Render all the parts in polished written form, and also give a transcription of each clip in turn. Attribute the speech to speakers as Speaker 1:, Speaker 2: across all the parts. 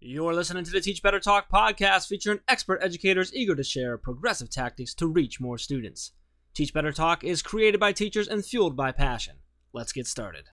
Speaker 1: You're listening to the Teach Better Talk podcast featuring expert educators eager to share progressive tactics to reach more students. Teach Better Talk is created by teachers and fueled by passion. Let's get started.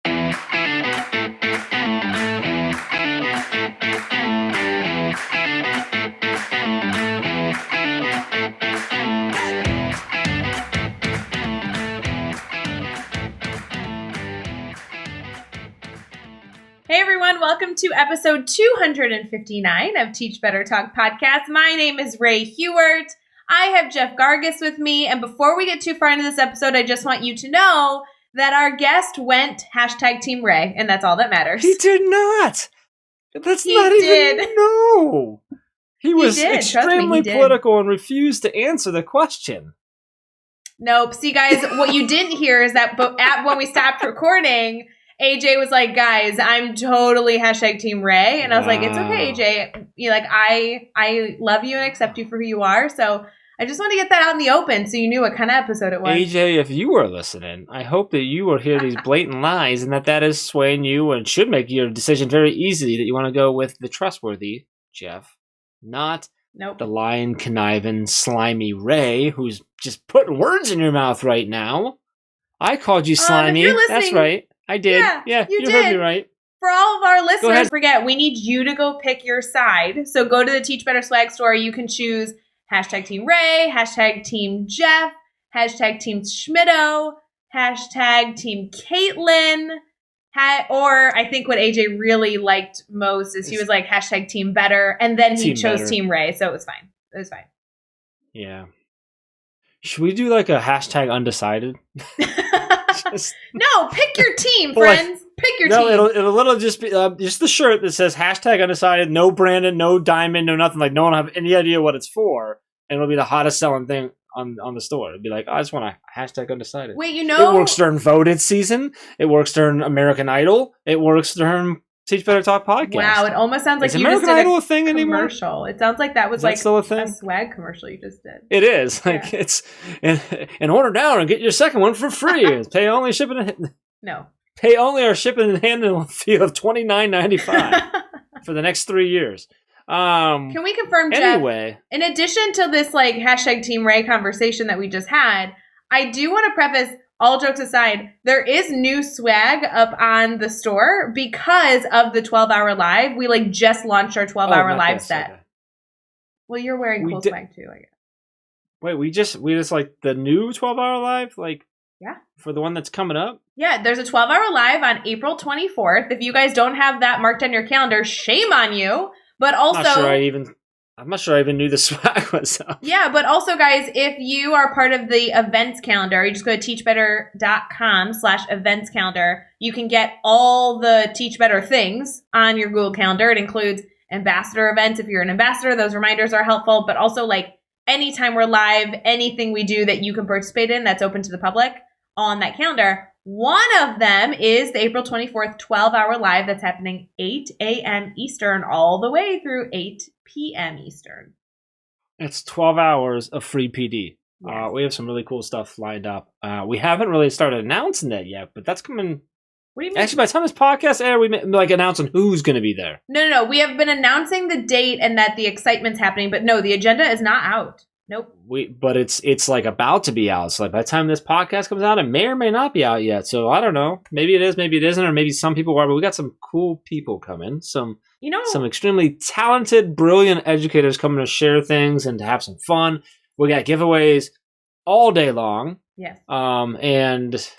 Speaker 2: Hey everyone, welcome to episode 259 of Teach Better Talk podcast. My name is Ray Hewart. I have Jeff Gargis with me, and before we get too far into this episode, I just want you to know that our guest went #Team Ray, and that's all that matters.
Speaker 1: He did not. That's not
Speaker 2: did.
Speaker 1: even no. He was
Speaker 2: did.
Speaker 1: extremely political and refused to answer the question.
Speaker 2: Nope. See, guys, what you didn't hear is that when we stopped recording, AJ was like, guys, I'm totally #Team Ray. And I was like, it's okay, AJ. You're like, I love you and accept you for who you are. So I just want to get that out in the open so you knew what kind of episode it was.
Speaker 1: AJ, if you were listening, I hope that you will hear these blatant lies and that is swaying you and should make your decision very easily that you want to go with the trustworthy Jeff, not the lying, conniving, slimy Ray who's just putting words in your mouth right now. I called you slimy. That's right. I did. Yeah, you heard me right.
Speaker 2: For all of our listeners, forget, we need you to go pick your side. So go to the Teach Better Swag store. You can choose #Team Ray, #Team Jeff, #Team Schmitto, #Team Caitlin, or I think what AJ really liked most is he was like #Team Better, and then he chose better. Team Ray, so it was fine. It was fine.
Speaker 1: Yeah. Should we do like a #undecided?
Speaker 2: No, pick your team, friends. Pick your team.
Speaker 1: No, it'll just be just the shirt that says #undecided, no Brandon, no Diamond, no nothing. Like no one will have any idea what it's for, and it'll be the hottest selling thing on the store. It'll be like, I just want a #undecided.
Speaker 2: Wait, it
Speaker 1: works during voted season. It works during American Idol. It works during Teach Better Talk podcast.
Speaker 2: Wow, it almost sounds like
Speaker 1: you American just did Idol a thing
Speaker 2: commercial.
Speaker 1: Anymore?
Speaker 2: It sounds like that was like
Speaker 1: still a thing?
Speaker 2: A swag commercial you just did.
Speaker 1: It is. Like it's and order now and get your second one for free. Pay only shipping.
Speaker 2: No.
Speaker 1: Pay only our shipping and handling fee of $29.95 for the next 3 years.
Speaker 2: Can we confirm, Jeff?
Speaker 1: Anyway,
Speaker 2: in addition to this like #Team Ray conversation that we just had, I do want to preface. All jokes aside, there is new swag up on the store because of the 12-hour live. We like just launched our 12-hour live set. Okay. Well, you're wearing cool swag too, I guess.
Speaker 1: Wait, we just like the new 12-hour live, like for the one that's coming up.
Speaker 2: Yeah, there's a 12-hour live on April 24th. If you guys don't have that marked on your calendar, shame on you. But also,
Speaker 1: I'm not sure I even knew the swag was up.
Speaker 2: Yeah, but also, guys, if you are part of the events calendar, you just go to teachbetter.com/events calendar. You can get all the Teach Better things on your Google Calendar. It includes ambassador events. If you're an ambassador, those reminders are helpful. But also, like, anytime we're live, anything we do that you can participate in that's open to the public on that calendar. One of them is the April 24th 12-hour live that's happening 8 a.m. Eastern all the way through 8 p.m. Eastern.
Speaker 1: It's 12 hours of free PD.
Speaker 2: Yes.
Speaker 1: We have some really cool stuff lined up. We haven't really started announcing that yet, but that's coming.
Speaker 2: What do you mean?
Speaker 1: Actually, by the time this podcast airs, we like announcing who's going to be there.
Speaker 2: No. We have been announcing the date and that the excitement's happening, but no, the agenda is not out. Nope.
Speaker 1: But it's like about to be out. So like by the time this podcast comes out, it may or may not be out yet. So I don't know. Maybe it is, maybe it isn't, or maybe some people are. But we got some cool people coming. Some extremely talented, brilliant educators coming to share things and to have some fun. We got giveaways all day long.
Speaker 2: Yes.
Speaker 1: And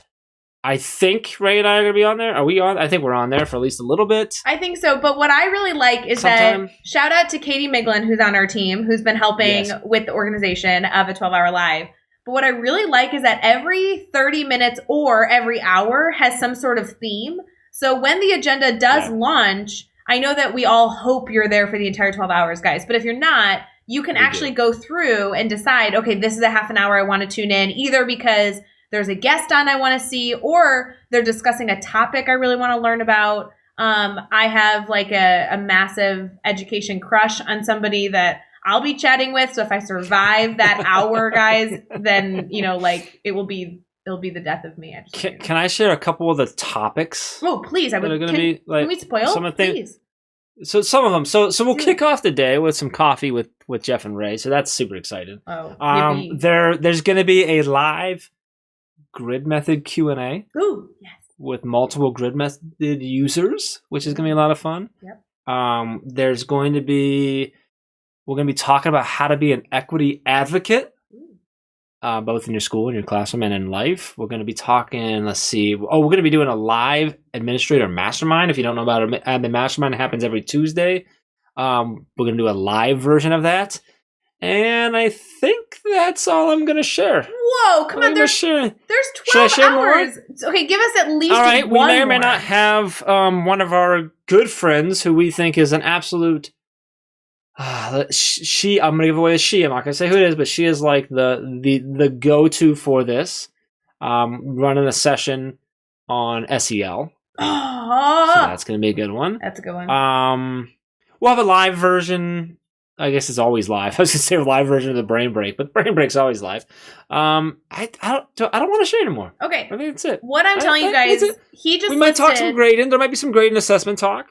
Speaker 1: I think Ray and I are going to be on there. Are we on? I think we're on there for at least a little bit.
Speaker 2: I think so. But what I really like is that shout out to Katie Miglin, who's on our team, who's been helping with the organization of a 12-hour live. But what I really like is that every 30 minutes or every hour has some sort of theme. So when the agenda does launch, I know that we all hope you're there for the entire 12 hours, guys. But if you're not, you can actually go through and decide, okay, this is a half an hour I want to tune in, either because there's a guest on I want to see, or they're discussing a topic I really want to learn about. I have like a massive education crush on somebody that I'll be chatting with. So if I survive that hour, guys, then, you know, like it'll be the death of me.
Speaker 1: Can I share a couple of the topics?
Speaker 2: Oh, please. Can we spoil? Some of the things. Please.
Speaker 1: So some of them. So we'll kick off the day with some coffee with Jeff and Ray. So that's super exciting.
Speaker 2: Oh,
Speaker 1: there's going to be a live grid method Q&A.
Speaker 2: Ooh, yes.
Speaker 1: With multiple grid method users, which is going to be a lot of fun.
Speaker 2: Yep.
Speaker 1: We're going to be talking about how to be an equity advocate, both in your school, in your classroom, and in life. We're going to be talking, we're going to be doing a live administrator mastermind. If you don't know about it, the mastermind happens every Tuesday. We're going to do a live version of that. And I think that's all I'm going to share.
Speaker 2: Whoa, come on. There's 12 hours. More? Okay, give us at least one.
Speaker 1: All right, we may or may not have one of our good friends who we think is an absolute... I'm going to give away the she. I'm not going to say who it is, but she is like the go-to for this. Running a session on SEL.
Speaker 2: Oh.
Speaker 1: So that's going to be a good one.
Speaker 2: That's a good one.
Speaker 1: We'll have a live version. I guess it's always live. I was going to say a live version of the Brain Break, but Brain Break's always live. I don't want to share anymore.
Speaker 2: Okay.
Speaker 1: I think that's it.
Speaker 2: What I'm telling you guys, we
Speaker 1: might talk some grading. There might be some grading assessment talk.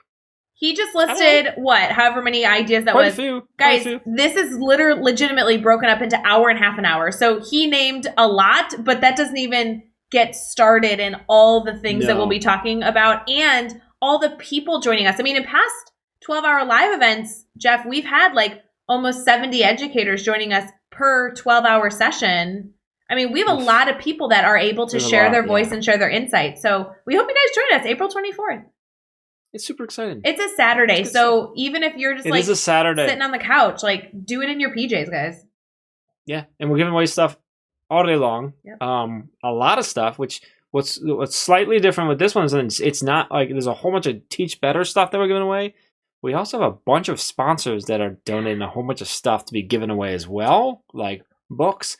Speaker 2: He just listed however many ideas that
Speaker 1: Quite
Speaker 2: was.
Speaker 1: A few.
Speaker 2: Guys, this is legitimately broken up into hour and half an hour. So he named a lot, but that doesn't even get started in all the things that we'll be talking about and all the people joining us. I mean, in past 12-hour live events, Jeff, we've had like almost 70 educators joining us per 12-hour session. I mean, we have a lot of people that are able to share their voice and share their insights. So we hope you guys join us April 24th.
Speaker 1: It's super exciting.
Speaker 2: It's a Saturday. So even if you're just
Speaker 1: is a Saturday.
Speaker 2: Sitting on the couch, like do it in your PJs, guys.
Speaker 1: Yeah. And we're giving away stuff all day long.
Speaker 2: Yep.
Speaker 1: A lot of stuff, what's slightly different with this one is it's not like there's a whole bunch of Teach Better stuff that we're giving away. We also have a bunch of sponsors that are donating a whole bunch of stuff to be given away as well, like books,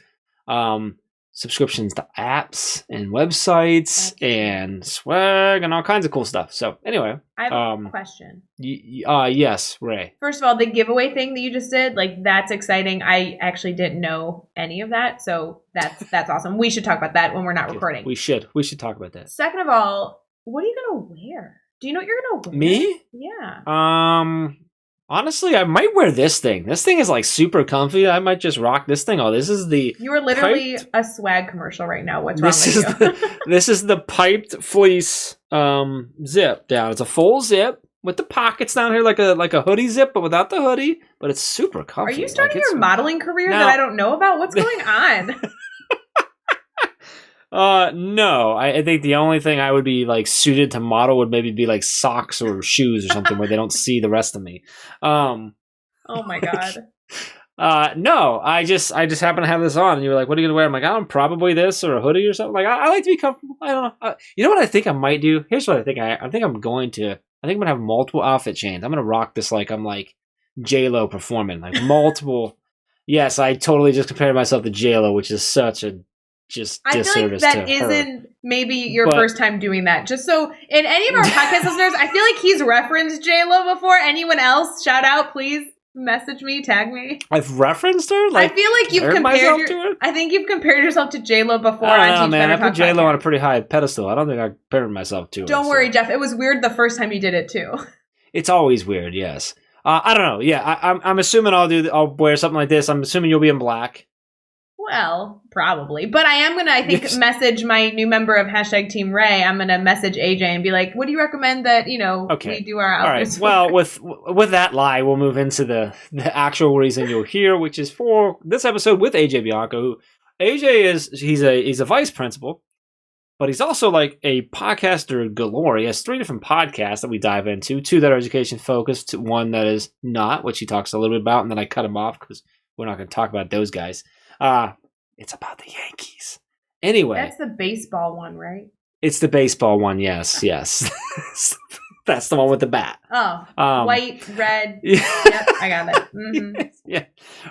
Speaker 1: subscriptions to apps and websites and swag and all kinds of cool stuff. So anyway.
Speaker 2: I have a question.
Speaker 1: Yes, Ray.
Speaker 2: First of all, the giveaway thing that you just did, like that's exciting. I actually didn't know any of that. So that's awesome. We should talk about that when we're not recording.
Speaker 1: We should talk about that.
Speaker 2: Second of all, what are you going to wear? Do you know what you're going to wear?
Speaker 1: Me?
Speaker 2: Yeah.
Speaker 1: Honestly, I might wear this thing. This thing is like super comfy. I might just rock this thing. Oh, this is the...
Speaker 2: You are literally a swag commercial right now. What's wrong with you?
Speaker 1: This is the piped fleece zip down. It's a full zip with the pockets down here like a hoodie zip, but without the hoodie. But it's super comfy.
Speaker 2: Are you starting your modeling career that I don't know about? What's going on?
Speaker 1: No. I think the only thing I would be like suited to model would maybe be like socks or shoes or something where they don't see the rest of me.
Speaker 2: Oh my god.
Speaker 1: No, I just happen to have this on, and you're like, "What are you gonna wear?" I'm like, "I'm probably this or a hoodie or something." Like, I like to be comfortable. I don't know. You know what I think I might do? Here's what I think. I think I'm gonna have multiple outfit chains. I'm gonna rock this like I'm like J-Lo performing, like multiple. Yes, I totally just compared myself to J-Lo, which is such a disservice
Speaker 2: feel like that
Speaker 1: to
Speaker 2: isn't maybe your first time doing that. Just so in any of our podcast listeners, I feel like he's referenced J-Lo before. Anyone else? Shout out, please. Message me, tag me.
Speaker 1: I've referenced her. Like,
Speaker 2: I feel like I think you've compared yourself to J-Lo before.
Speaker 1: I don't know, man. I put J-Lo on a pretty high pedestal. I don't think I compared myself to her.
Speaker 2: Don't worry, Jeff. It was weird the first time you did it too.
Speaker 1: It's always weird. Yes. I don't know. Yeah, I'm assuming I'll wear something like this. I'm assuming you'll be in black.
Speaker 2: Well, probably. But I am going to, message my new member of #Team Ray. I'm going to message AJ and be like, what do you recommend that, we do our outfits for?
Speaker 1: All right. Well, with that lie, we'll move into the actual reason you'll hear, which is for this episode with AJ Bianco. Who AJ he's a vice principal, but he's also like a podcaster galore. He has 3 different podcasts that we dive into, 2 that are education focused, 1 that is not, which he talks a little bit about, and then I cut him off because we're not going to talk about those guys. It's about the Yankees. Anyway.
Speaker 2: That's the baseball one, right?
Speaker 1: It's the baseball one, yes. That's the one with the bat.
Speaker 2: Oh, white, red.
Speaker 1: Yeah.
Speaker 2: Yep, I got it. Mm-hmm.
Speaker 1: Yeah.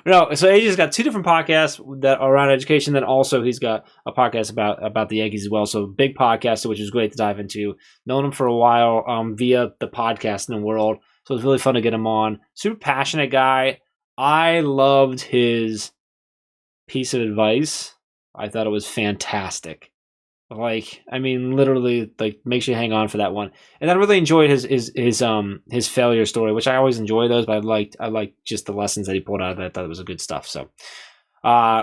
Speaker 1: No, so AJ's got 2 different podcasts that are around education. Then also he's got a podcast about the Yankees as well. So big podcast, which is great to dive into. Known him for a while via the podcasting world. So it was really fun to get him on. Super passionate guy. I loved his piece of advice. I thought it was fantastic. Like, I mean, literally, like, makes you hang on for that one. And I really enjoyed his failure story, which I always enjoy those, but I liked just the lessons that he pulled out of that. I thought it was a good stuff. So,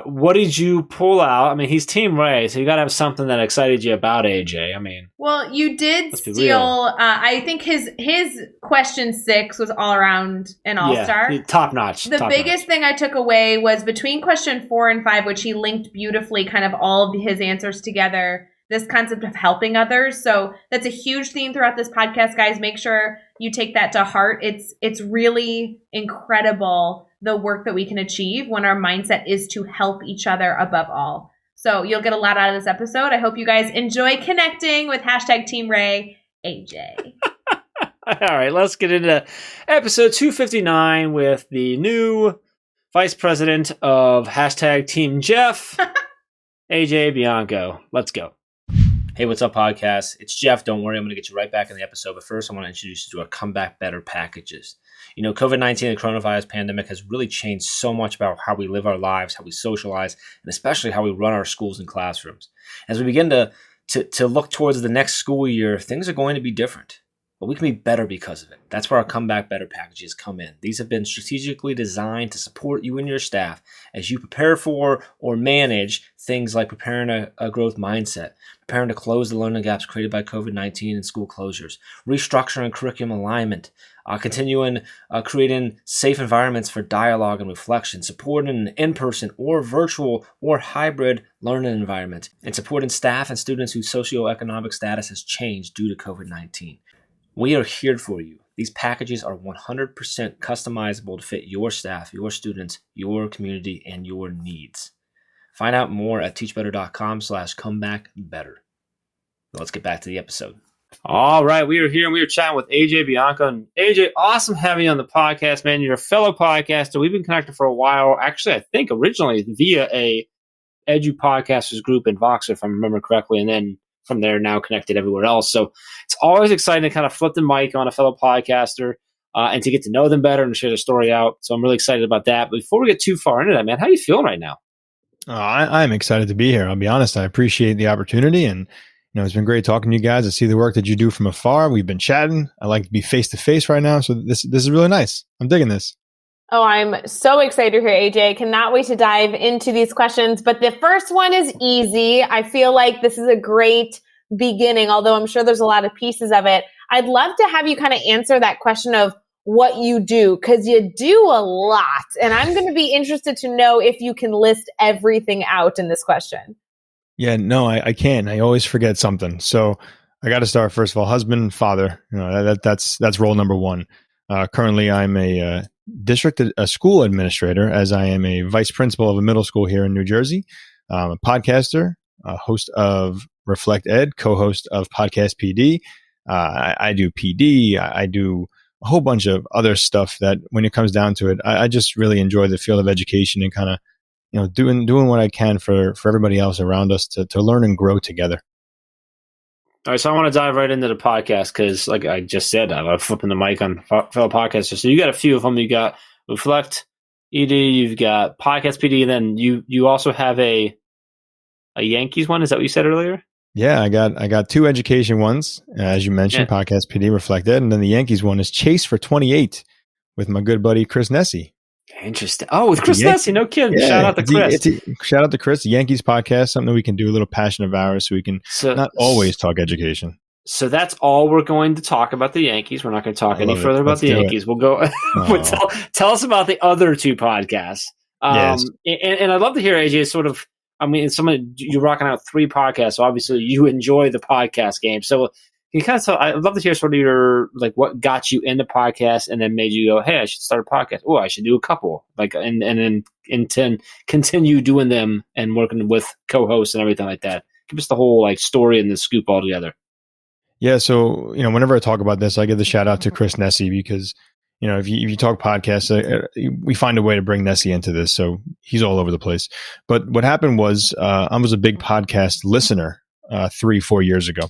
Speaker 1: what did you pull out? I mean, he's Team Ray, so you got to have something that excited you about AJ. I mean,
Speaker 2: well, you did steal. I think his question 6 was all around an all-star,
Speaker 1: top notch.
Speaker 2: The biggest thing I took away was between question 4 and 5, which he linked beautifully, kind of all of his answers together. This concept of helping others. So that's a huge theme throughout this podcast, guys. Make sure you take that to heart. It's really incredible the work that we can achieve when our mindset is to help each other above all. So you'll get a lot out of this episode. I hope you guys enjoy connecting with #Team Ray AJ.
Speaker 1: All right, let's get into episode 259 with the new vice president of #Team Jeff, AJ Bianco. Let's go. Hey, what's up, podcast? It's Jeff. Don't worry, I'm going to get you right back in the episode. But first, I want to introduce you to our Comeback Better packages. You know, COVID-19 and the coronavirus pandemic has really changed so much about how we live our lives, how we socialize, and especially how we run our schools and classrooms. As we begin to look towards the next school year, things are going to be different. But we can be better because of it. That's where our Comeback Better packages come in. These have been strategically designed to support you and your staff as you prepare for or manage things like preparing a growth mindset, preparing to close the learning gaps created by COVID-19 and school closures, restructuring curriculum alignment, continuing creating safe environments for dialogue and reflection, supporting an in-person or virtual or hybrid learning environment, and supporting staff and students whose socioeconomic status has changed due to COVID-19. We are here for you. These packages are 100% customizable to fit your staff, your students, your community, and your needs. Find out more at teachbetter.com/comebackbetter. Let's get back to the episode. All right, we are here and we are chatting with AJ Bianco. And AJ, awesome having you on the podcast, man. You're a fellow podcaster. We've been connected for a while. Actually, I think originally via a Edu Podcasters group in Voxer, if I remember correctly, and then from there now connected everywhere else. So it's always exciting to kind of flip the mic on a fellow podcaster and to get to know them better and share their story out. So I'm really excited about that. But before we get too far into that, man, how are you feeling right now?
Speaker 3: I'm excited to be here. I'll be honest. I appreciate the opportunity, and it's been great talking to you guys. I see the work that you do from afar. We've been chatting. I like to be face to face right now, so this is really nice. I'm digging this.
Speaker 2: Oh, I'm so excited to hear, AJ. Cannot wait to dive into these questions. But the first one is easy. I feel like this is a great beginning, although I'm sure there's a lot of pieces of it. I'd love to have you kind of answer that question of what you do, because you do a lot. And I'm going to be interested to know if you can list everything out in this question.
Speaker 3: Yeah, no, I can. I always forget something. So I got to start, first of all, husband, father. That's role number one. Currently, I'm a school administrator, as I am a vice principal of a middle school here in New Jersey. I'm a podcaster, a host of Reflect Ed, co-host of Podcast PD. I do PD. I do a whole bunch of other stuff that, when it comes down to it, I just really enjoy the field of education and kind of, doing what I can for everybody else around us to learn and grow together.
Speaker 1: All right, so I want to dive right into the podcast because, like I just said, I'm flipping the mic on fellow podcasters. So you got a few of them. You got Reflect ED, you've got Podcast PD, and then you also have a Yankees one. Is that what you said earlier?
Speaker 3: Yeah, I got two education ones, as you mentioned, yeah. Podcast PD, Reflect Ed, and then the Yankees one is Chase for 28 with my good buddy Chris Nessie.
Speaker 1: Interesting. Oh, with Chris Nessie, no kidding. Yeah, shout out to Chris.
Speaker 3: Shout out to Chris, the Yankees podcast, something that we can do, a little passion of ours, so we can not always talk education.
Speaker 1: So that's all we're going to talk about the Yankees. We're not going to talk any further about the Yankees. We'll go. Tell us about the other two podcasts.
Speaker 3: Yes.
Speaker 1: And I'd love to hear, AJ, sort of, I mean, you're rocking out 3 podcasts, so obviously you enjoy the podcast game. So you kind of I'd love to hear sort of your, like, what got you into podcasts and then made you go, hey, I should start a podcast. Oh, I should do a couple, like, and then continue doing them and working with co-hosts and everything like that. Give us the whole, like, story and the scoop all together.
Speaker 3: Yeah. So, whenever I talk about this, I give the shout out to Chris Nessie because, if you talk podcasts, we find a way to bring Nessie into this. So he's all over the place. But what happened was, I was a big podcast listener 3-4 years ago.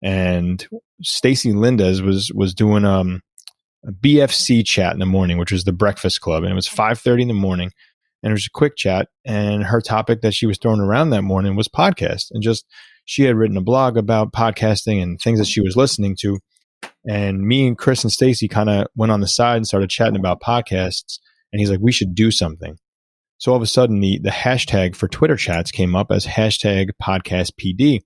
Speaker 3: And Stacy Lindes was doing a BFC chat in the morning, which was the Breakfast Club, and it was 5:30 in the morning, and it was a quick chat. And her topic that she was throwing around that morning was podcast, and just she had written a blog about podcasting and things that she was listening to. And me and Chris and Stacy kind of went on the side and started chatting about podcasts. And he's like, we should do something. So all of a sudden, the hashtag for Twitter chats came up as hashtag podcast PD.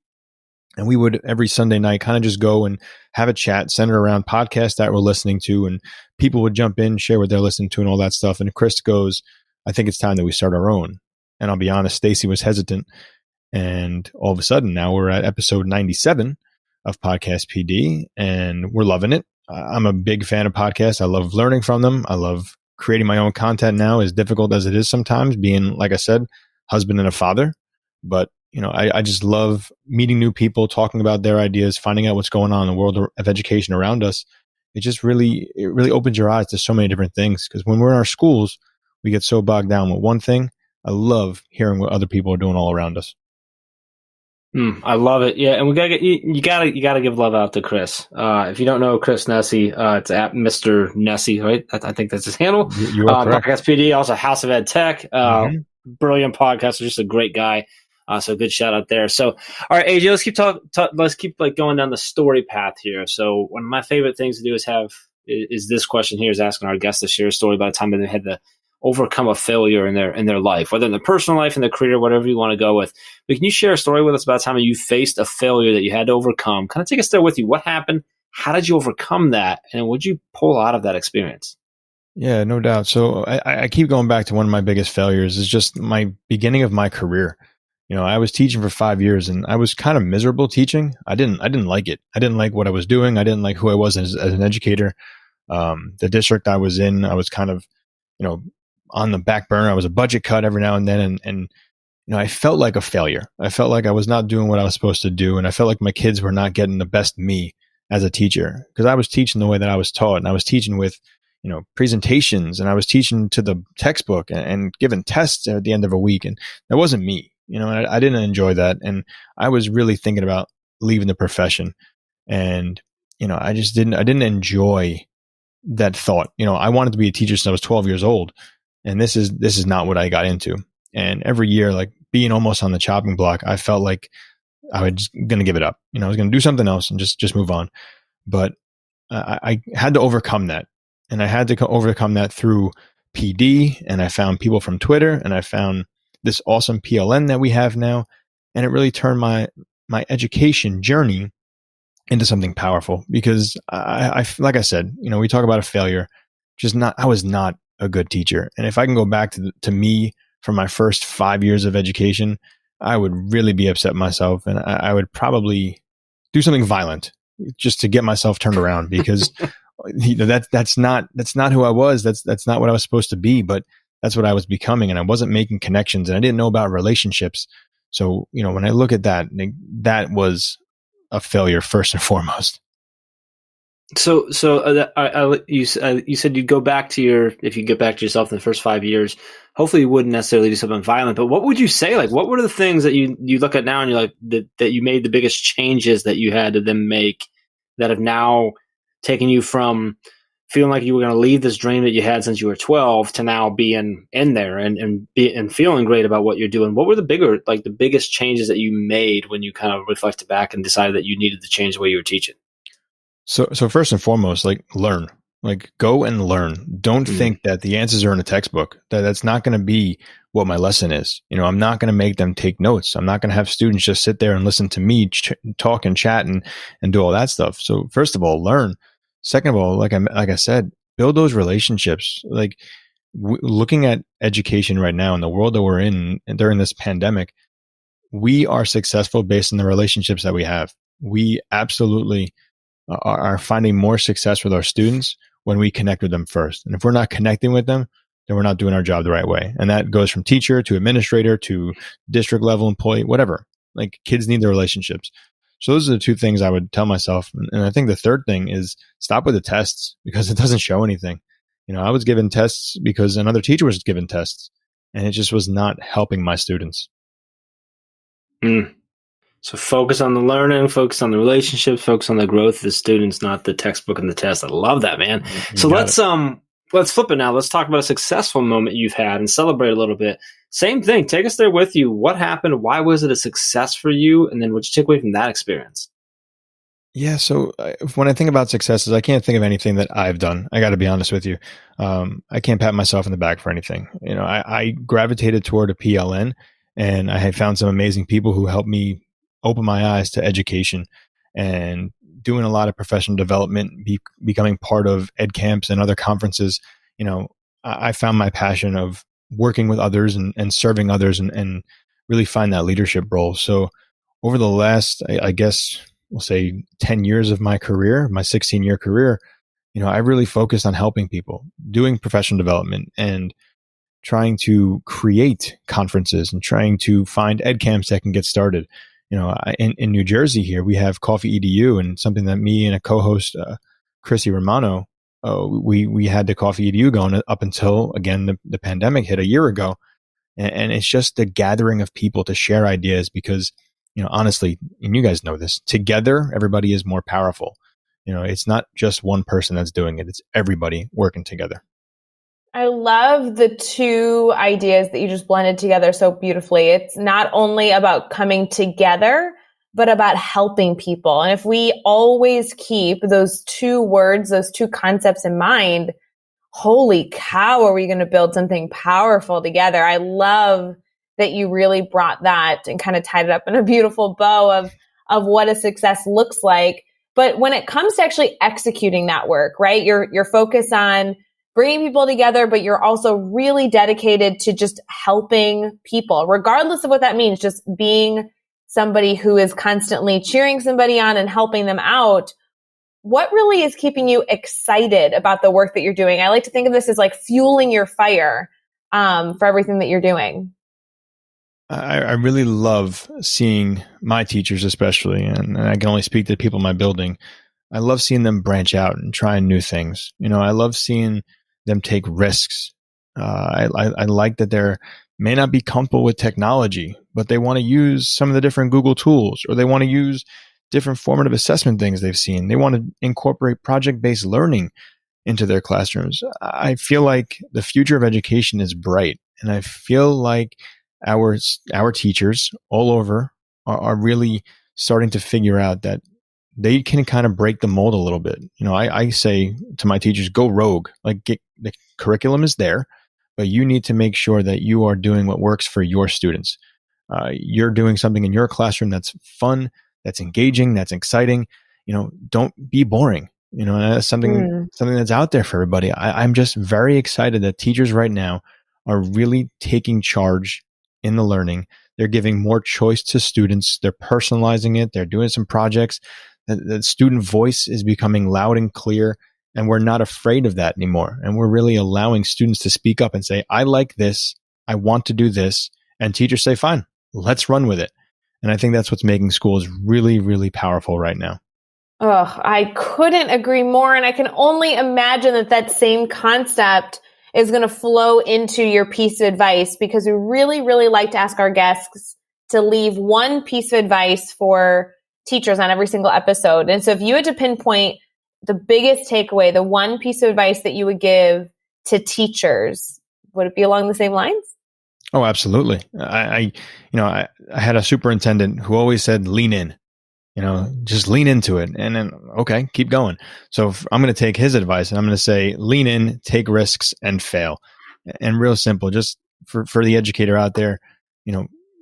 Speaker 3: And we would every Sunday night kind of just go and have a chat centered around podcasts that we're listening to. And people would jump in, share what they're listening to and all that stuff. And Chris goes, I think it's time that we start our own. And I'll be honest, Stacy was hesitant. And all of a sudden, now we're at episode 97 of Podcast PD, and we're loving it. I'm a big fan of podcasts. I love learning from them. I love creating my own content now, as difficult as it is sometimes, being, like I said, husband and a father. But, I just love meeting new people, talking about their ideas, finding out what's going on in the world of education around us. It really opens your eyes to so many different things. Because when we're in our schools, we get so bogged down with one thing. I love hearing what other people are doing all around us.
Speaker 1: I love it. Yeah, and you gotta give love out to Chris. If you don't know Chris Nessie, it's at Mr. Nessie, right? I think that's his handle.
Speaker 3: You are correct.
Speaker 1: Podcast PD, also House of EdTech. Brilliant podcaster, just a great guy. So good shout out there. So, all right, AJ, let's keep going down the story path here. So one of my favorite things to do is this question here, is asking our guests to share a story about a time that they had to overcome a failure in their life, whether in their personal life, in their career, whatever you want to go with. But can you share a story with us about a time you faced a failure that you had to overcome? Kind of take us there with you. What happened? How did you overcome that? And what did you pull out of that experience?
Speaker 3: Yeah, no doubt. So I keep going back to one of my biggest failures is just my beginning of my career. I was teaching for 5 years and I was kind of miserable teaching. I didn't like it. I didn't like what I was doing. I didn't like who I was as an educator. The district I was in, I was kind of, on the back burner. I was a budget cut every now and then. And I felt like a failure. I felt like I was not doing what I was supposed to do. And I felt like my kids were not getting the best me as a teacher, because I was teaching the way that I was taught, and I was teaching with, presentations, and I was teaching to the textbook and giving tests at the end of a week. And that wasn't me, and I didn't enjoy that. And I was really thinking about leaving the profession. And, I didn't enjoy that thought. I wanted to be a teacher since I was 12 years old. And this is not what I got into. And every year, like being almost on the chopping block, I felt like I was going to give it up. I was going to do something else and just move on. But I had to overcome that. And I had to overcome that through PD. And I found people from Twitter, and I found this awesome PLN that we have now. And it really turned my education journey into something powerful, because I like I said, we talk about a failure, I was not a good teacher. And if I can go back to me from my first 5 years of education, I would really be upset myself. And I would probably do something violent just to get myself turned around, because that's not who I was. That's not what I was supposed to be, but that's what I was becoming. And I wasn't making connections, and I didn't know about relationships. So, when I look at that was a failure first and foremost.
Speaker 1: So you said you'd go back to if you get back to yourself in the first 5 years, hopefully you wouldn't necessarily do something violent, but what would you say? Like, what were the things that you look at now and you're like, that you made the biggest changes that you had to then make, that have now taken you from feeling like you were going to leave this dream that you had since you were 12 to now being in there and feeling great about what you're doing? What were the biggest changes that you made when you kind of reflected back and decided that you needed to change the way you were teaching?
Speaker 3: So first and foremost, learn, go and learn. Don't think that the answers are in a textbook. That's not going to be what my lesson is. I'm not going to make them take notes. I'm not going to have students just sit there and listen to me talk and chat and do all that stuff. So first of all, learn. Second of all, like I said, build those relationships. Looking at education right now in the world that we're in and during this pandemic, we are successful based on the relationships that we have. We absolutely are finding more success with our students when we connect with them first. And if we're not connecting with them, then we're not doing our job the right way. And that goes from teacher to administrator to district level employee, whatever. Kids need their relationships. So those are the two things I would tell myself. And I think the third thing is stop with the tests, because it doesn't show anything. I was given tests because another teacher was given tests, and it just was not helping my students.
Speaker 1: So focus on the learning, focus on the relationships, focus on the growth of the students, not the textbook and the test. I love that, man. So let's Let's flip it now. Let's talk about a successful moment you've had and celebrate a little bit. Same thing. Take us there with you. What happened? Why was it a success for you? And then what you take away from that experience?
Speaker 3: Yeah. So when I think about successes, I can't think of anything that I've done. I got to be honest with you. I can't pat myself in the back for anything. I gravitated toward a PLN, and I had found some amazing people who helped me open my eyes to education and doing a lot of professional development, becoming part of ed camps and other conferences. I found my passion of working with others and serving others and really find that leadership role. So over the last, I guess we'll say 10 years of my career, my 16-year career, I really focused on helping people, doing professional development and trying to create conferences and trying to find ed camps that can get started. In New Jersey here, we have Coffee EDU, and something that me and a co-host, Chrissy Romano, we had the Coffee EDU going up until, again, the pandemic hit a year ago. And it's just the gathering of people to share ideas because, honestly, and you guys know this, together, everybody is more powerful. It's not just one person that's doing it. It's everybody working together.
Speaker 2: I love the two ideas that you just blended together so beautifully. It's not only about coming together, but about helping people. And if we always keep those two words, those two concepts in mind, holy cow, are we going to build something powerful together? I love that you really brought that and kind of tied it up in a beautiful bow of what a success looks like. But when it comes to actually executing that work, right? You're focused on bringing people together, but you're also really dedicated to just helping people, regardless of what that means, just being somebody who is constantly cheering somebody on and helping them out. What really is keeping you excited about the work that you're doing? I like to think of this as like fueling your fire for everything that you're doing.
Speaker 3: I really love seeing my teachers, especially, and I can only speak to the people in my building. I love seeing them branch out and try new things. I love seeing them take risks. I like that they may not be comfortable with technology, but they want to use some of the different Google tools, or they want to use different formative assessment things they've seen. They want to incorporate project-based learning into their classrooms. I feel like the future of education is bright, and I feel like our teachers all over are really starting to figure out that they can kind of break the mold a little bit. I say to my teachers, go rogue. Like, the curriculum is there, but you need to make sure that you are doing what works for your students. You're doing something in your classroom that's fun, that's engaging, that's exciting. Don't be boring. That's something that's out there for everybody. I'm just very excited that teachers right now are really taking charge in the learning. They're giving more choice to students. They're personalizing it. They're doing some projects. The student voice is becoming loud and clear, and we're not afraid of that anymore. And we're really allowing students to speak up and say, I like this. I want to do this. And teachers say, fine, let's run with it. And I think that's what's making schools really, really powerful right now.
Speaker 2: Oh, I couldn't agree more. And I can only imagine that same concept is going to flow into your piece of advice, because we really, really like to ask our guests to leave one piece of advice for teachers on every single episode. And so if you had to pinpoint the biggest takeaway, the one piece of advice that you would give to teachers, would it be along the same lines?
Speaker 3: Oh, absolutely. I had a superintendent who always said, lean in, just lean into it. And then, okay, keep going. So I'm going to take his advice and I'm going to say, lean in, take risks, and fail. And real simple, just for the educator out there,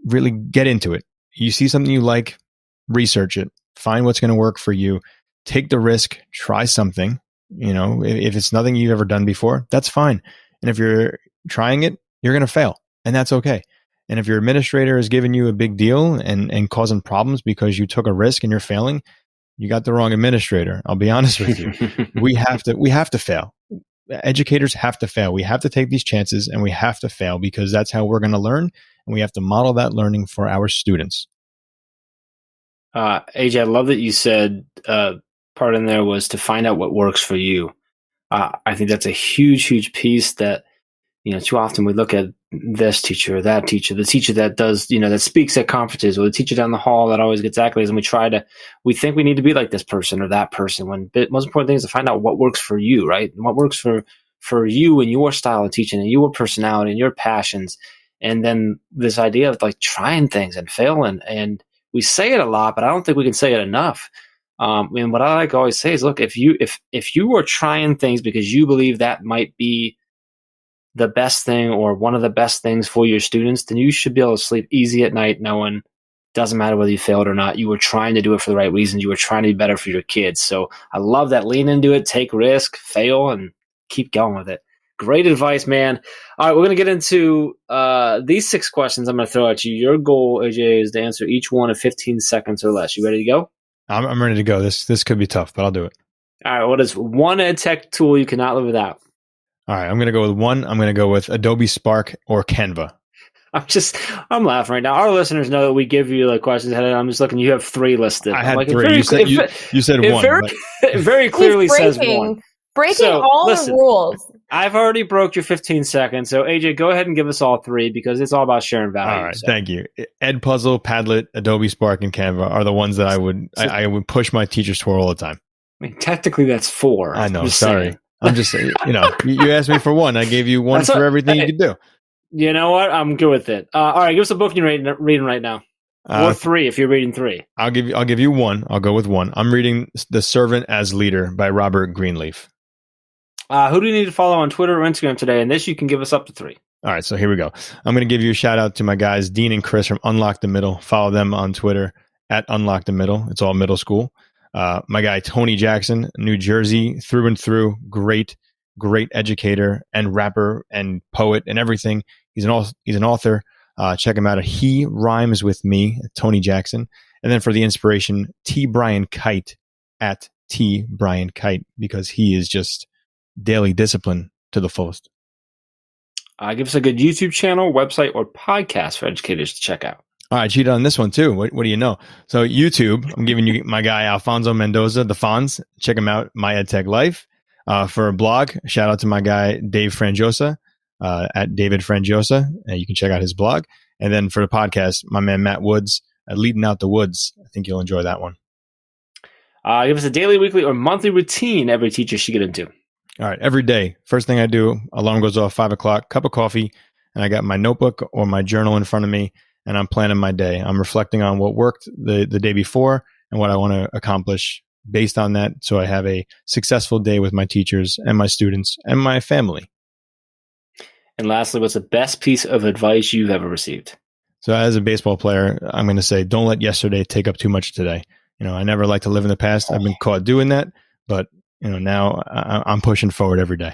Speaker 3: really get into it. You see something you like, research it, find what's going to work for you, take the risk, try something. If it's nothing you've ever done before, that's fine. And if you're trying it, you're going to fail, and that's okay. And if your administrator is giving you a big deal and causing problems because you took a risk and you're failing, you got the wrong administrator. I'll be honest with you. We have to fail. Educators have to fail. We have to take these chances, and we have to fail, because that's how we're going to learn. And we have to model that learning for our students.
Speaker 1: AJ, I love that you said part in there was to find out what works for you. I think that's a huge, huge piece that, too often we look at this teacher or that teacher, the teacher that does, that speaks at conferences, or the teacher down the hall that always gets accolades, and we think we need to be like this person or that person, when the most important thing is to find out what works for you, right? And what works for for you and your style of teaching and your personality and your passions. And then this idea of like trying things and failing. And we say it a lot, but I don't think we can say it enough. And what I like to always say is, look, if you are trying things because you believe that might be the best thing or one of the best things for your students, then you should be able to sleep easy at night knowing doesn't matter whether you failed or not. You were trying to do it for the right reasons. You were trying to be better for your kids. So I love that. Lean into it, take risk, fail, and keep going with it. Great advice, man. All right, we're going to get into these 6 questions I'm going to throw at you. Your goal, AJ, is to answer each one in 15 seconds or less. You ready to go?
Speaker 3: I'm ready to go. This could be tough, but I'll do it.
Speaker 1: All right, what is one EdTech tool you cannot live without?
Speaker 3: All right, I'm going to go with one. I'm going to go with Adobe Spark or Canva.
Speaker 1: I'm laughing right now. Our listeners know that we give you like questions ahead, and I'm just looking. You have 3 listed.
Speaker 3: I had
Speaker 1: like,
Speaker 3: 3. You said one.
Speaker 1: It very clearly says one.
Speaker 2: Breaking all the rules.
Speaker 1: I've already broke your 15 seconds, so AJ, go ahead and give us all 3 because it's all about sharing value.
Speaker 3: All right, thank you. EdPuzzle, Padlet, Adobe Spark, and Canva are the ones that I would push my teachers toward all the time.
Speaker 1: I mean, technically that's 4.
Speaker 3: I know. Sorry. I'm just saying, you asked me for one. I gave you one for everything you could do.
Speaker 1: You know what? I'm good with it. All right, give us a book you're reading right now. Or 3 if you're reading 3.
Speaker 3: I'll give you one. I'll go with one. I'm reading The Servant as Leader by Robert Greenleaf.
Speaker 1: Who do you need to follow on Twitter or Instagram today? And this you can give us up to 3.
Speaker 3: All right, so here we go. I'm going to give you a shout out to my guys, Dean and Chris from Unlock the Middle. Follow them on Twitter at Unlock the Middle. It's all middle school. My guy, Tony Jackson, New Jersey, through and through. Great educator and rapper and poet and everything. He's an author. Check him out at He Rhymes With Me, Tony Jackson. And then for the inspiration, T. Brian Kite at T. Brian Kite, because he is just daily discipline to the fullest.
Speaker 1: Give us a good YouTube channel, website, or podcast for educators to check out.
Speaker 3: All right, cheated on this one too. What do you know? So YouTube, I'm giving you my guy, Alfonso Mendoza, the Fonz. Check him out, My EdTech Life. For a blog, shout out to my guy, Dave Frangiosa, at David Frangiosa. You can check out his blog. And then for the podcast, my man, Matt Woods, Leading Out the Woods. I think you'll enjoy that one.
Speaker 1: Give us a daily, weekly, or monthly routine every teacher should get into.
Speaker 3: All right, every day. First thing I do, alarm goes off, 5 o'clock, cup of coffee, and I got my notebook or my journal in front of me, and I'm planning my day. I'm reflecting on what worked the day before and what I want to accomplish based on that, so I have a successful day with my teachers and my students and my family.
Speaker 1: And lastly, what's the best piece of advice you've ever received?
Speaker 3: So as a baseball player, I'm going to say, don't let yesterday take up too much today. I never like to live in the past. I've been caught doing that, but now I'm pushing forward every day.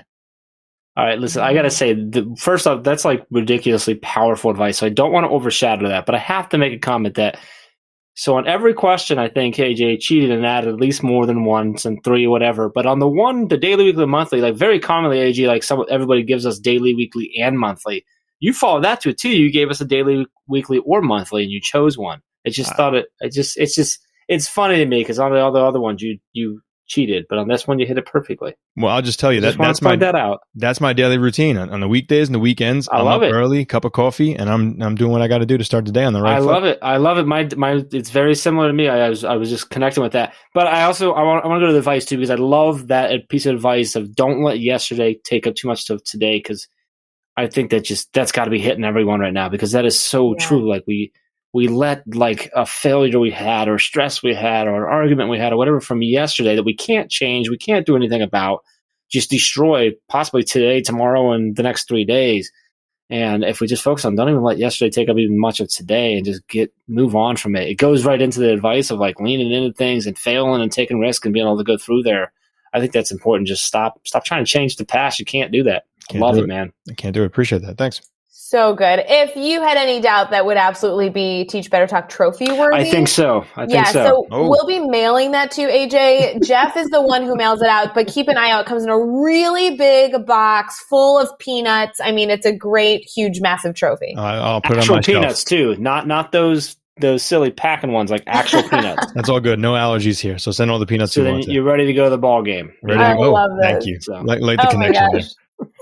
Speaker 1: All right, listen, I got to say, first off, that's like ridiculously powerful advice. So I don't want to overshadow that, but I have to make a comment that, so on every question, I think AJ cheated and added at least more than once and 3, whatever. But on the daily, weekly, monthly, like very commonly, AJ, like everybody gives us daily, weekly, and monthly. You followed that to it too. You gave us a daily, weekly, or monthly, and you chose one. It's funny to me because on all the other ones you cheated, but on this one you hit it perfectly.
Speaker 3: Well, I'll just tell you that's my daily routine on the weekdays and the weekends. I'm up early, cup of coffee, and I'm doing what I got to do to start the day on the right foot.
Speaker 1: I love it. My it's very similar to me. I was just connecting with that, but I want to go to the advice too, because I love that piece of advice of don't let yesterday take up too much of today, because I think that's got to be hitting everyone right now, because that is so true. Like we let like a failure we had or stress we had or an argument we had or whatever from yesterday that we can't change, we can't do anything about, just destroy possibly today, tomorrow, and the next 3 days. And if we just focus on don't even let yesterday take up even much of today and just move on from it. It goes right into the advice of like leaning into things and failing and taking risks and being able to go through there. I think that's important. Just stop trying to change the past. You can't do that. I love it, man.
Speaker 3: I can't do it. Appreciate that. Thanks.
Speaker 2: So good. If you had any doubt, that would absolutely be Teach Better Talk trophy worthy.
Speaker 1: I think so.
Speaker 2: So we'll be mailing that to AJ. Jeff is the one who mails it out, but keep an eye out. It comes in a really big box full of peanuts. I mean, it's a great, huge, massive trophy.
Speaker 3: I'll put
Speaker 1: actual
Speaker 3: it on my
Speaker 1: peanuts
Speaker 3: shelf.
Speaker 1: Too, not those silly packing ones, like actual peanuts.
Speaker 3: That's all good. No allergies here. So send all the peanuts.
Speaker 1: So then you're ready to go to the ball game.
Speaker 3: Ready to go.
Speaker 2: Love this.
Speaker 3: Thank you. So. Like the connection there.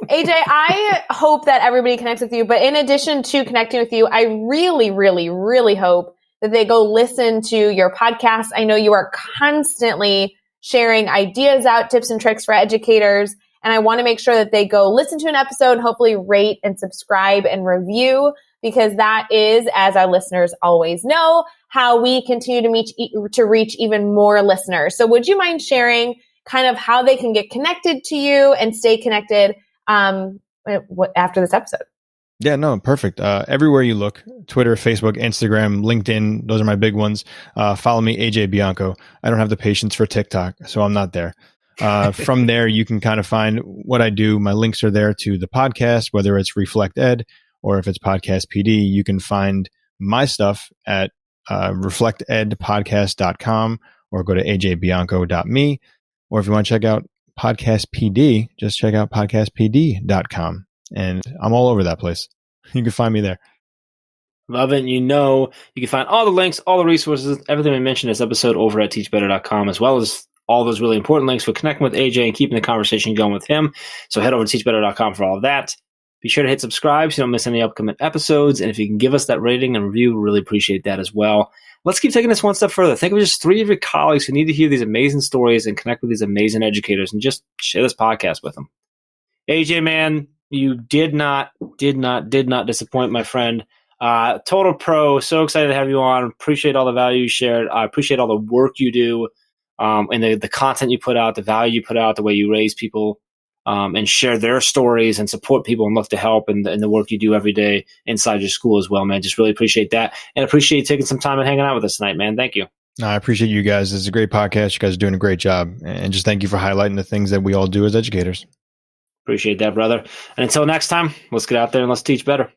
Speaker 2: AJ, I hope that everybody connects with you, but in addition to connecting with you, I really, really, really hope that they go listen to your podcast. I know you are constantly sharing ideas out, tips and tricks for educators, And I want to make sure that they go listen to an episode, hopefully rate and subscribe and review, because that is, as our listeners always know, how we continue to reach even more listeners. So would you mind sharing kind of how they can get connected to you and stay connected after this episode?
Speaker 3: Yeah, no, perfect. Everywhere you look, Twitter, Facebook, Instagram, LinkedIn, those are my big ones. Follow me, AJ Bianco. I don't have the patience for TikTok, so I'm not there. From there, you can kind of find what I do. My links are there to the podcast, whether it's Reflect Ed or if it's Podcast PD. You can find my stuff at reflectedpodcast.com or go to ajbianco.me. Or if you want to check out Podcast PD, just check out podcastpd.com. And I'm all over that place. You can find me there.
Speaker 1: Love it. And you can find all the links, all the resources, everything we mentioned in this episode over at teachbetter.com, as well as all those really important links for connecting with AJ and keeping the conversation going with him. So head over to teachbetter.com for all of that. Be sure to hit subscribe so you don't miss any upcoming episodes. And if you can give us that rating and review, we really appreciate that as well. Let's keep taking this one step further. Think of just 3 of your colleagues who need to hear these amazing stories and connect with these amazing educators, and just share this podcast with them. AJ, man, you did not disappoint, my friend. Total pro. So excited to have you on. Appreciate all the value you shared. I appreciate all the work you do, and the content you put out, the value you put out, the way you raise people, and share their stories and support people and look to help, and the work you do every day inside your school as well, man. Just really appreciate that, and appreciate you taking some time and hanging out with us tonight, man. Thank you.
Speaker 3: No, I appreciate you guys. This is a great podcast. You guys are doing a great job, and just thank you for highlighting the things that we all do as educators.
Speaker 1: Appreciate that, brother. And until next time, let's get out there and let's teach better.